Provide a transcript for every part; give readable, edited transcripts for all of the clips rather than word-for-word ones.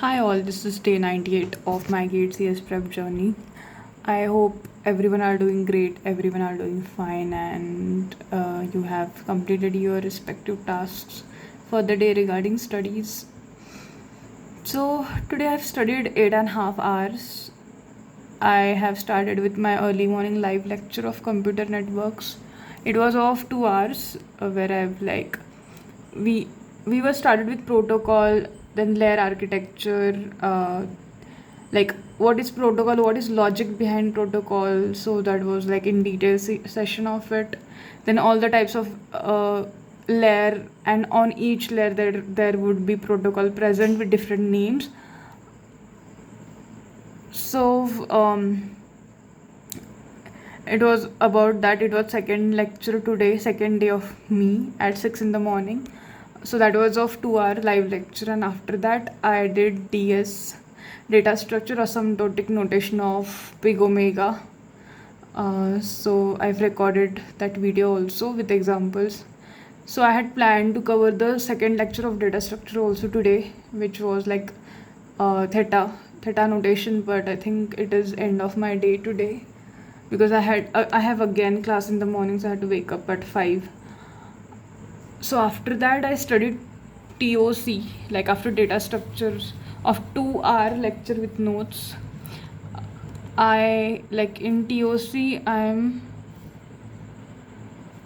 Hi all, this is day 98 of my GATE CS prep journey. I hope everyone are doing great, everyone are doing fine, and you have completed your respective tasks for the day regarding studies. So today I've studied 8.5 hours. I have started with my early morning live lecture of computer networks. It was of 2 hours where I've we we were started with protocol, then layer architecture, like what is protocol, what is logic behind protocol. So that was like in detail session of it. Then all the types of layer, and on each layer there would be protocol present with different names. So it was about that. It was second lecture today, second day of me at 6 in the morning. So that was of 2 hour live lecture, and after that I did DS, data structure asymptotic notation of big omega. So I've recorded that video also with examples. So I had planned to cover the second lecture of data structure also today, which was like theta notation, but I think it is end of my day today because I have again class in the morning, so I had to wake up at 5. So after that I studied TOC, like after data structures of 2 hour lecture with notes. I like in TOC I'm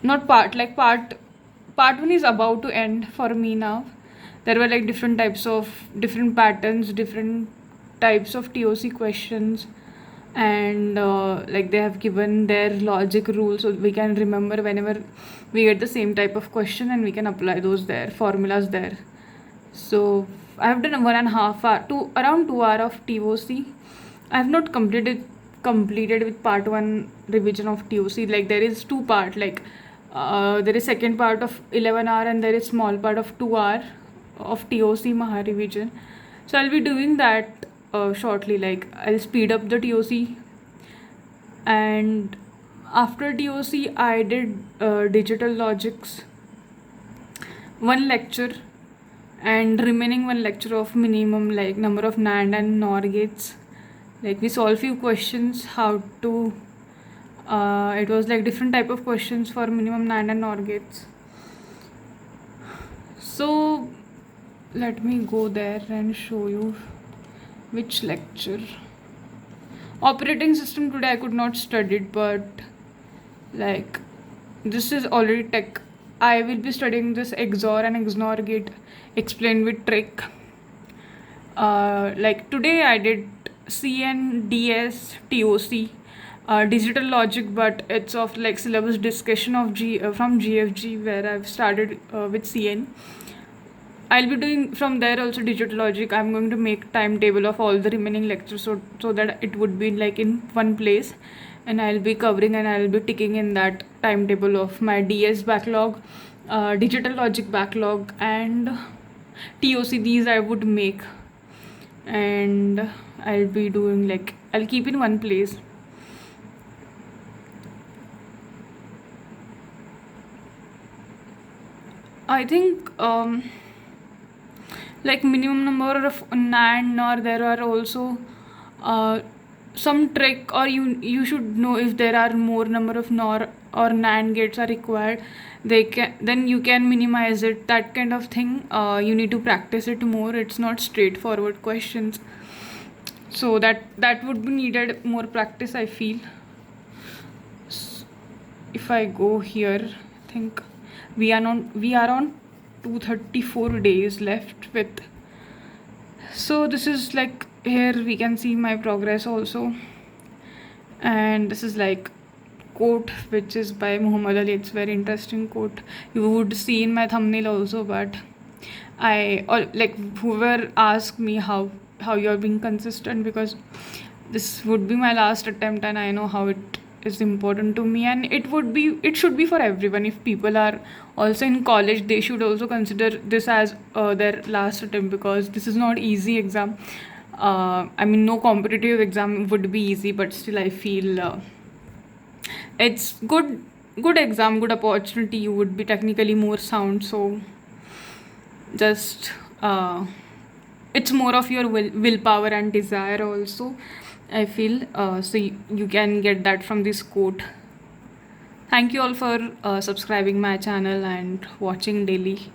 not part 1 is about to end for me now. There were like different types of different patterns, different types of TOC questions, and like they have given their logic rules so we can remember whenever we get the same type of question, and we can apply those there formulas there. So I have done 1.5 hour to around 2 hour of TOC. I have not completed with part 1 revision of TOC. Like there is two part, like there is second part of 11 hour, and there is small part of 2 hour of TOC Maha revision. So I'll be doing that shortly. Like I'll speed up the TOC, and after TOC I did digital logics, one lecture, and remaining one lecture of minimum like number of NAND and NOR gates. Like we solve few questions how to it was like different type of questions for minimum NAND and NOR gates. So let me go there and show you which lecture. Operating system today I could not study it, but like this is already tech. I will be studying this XOR and XNOR gate explained with trick. Like today I did CNDS TOC, digital logic, but it's of like syllabus discussion of from GFG, where I've started with CN. I'll be doing from there also digital logic. I'm going to make timetable of all the remaining lectures so that it would be like in one place, and I'll be covering and I'll be ticking in that timetable of my DS backlog, digital logic backlog, and TOC. These I would make, and I'll be doing like I'll keep in one place. I think like minimum number of NAND, or there are also some trick, or you should know if there are more number of NOR or NAND gates are required. Then you can minimize it, that kind of thing. You need to practice it more. It's not straightforward questions, so that would be needed more practice, I feel. If I go here, I think we are on 234 days left with. So this is like, here we can see my progress also, and this is like quote which is by Muhammad Ali. It's very interesting quote, you would see in my thumbnail also, but like whoever asked me how you are being consistent, because this would be my last attempt, and I know how it is important to me, and it should be for everyone. If people are also in college, they should also consider this as their last attempt, because this is not easy exam. I mean, no competitive exam would be easy, but still I feel it's good exam, good opportunity. You would be technically more sound, so just it's more of your willpower and desire also, I feel. So you can get that from this quote. Thank you all for subscribing my channel and watching daily.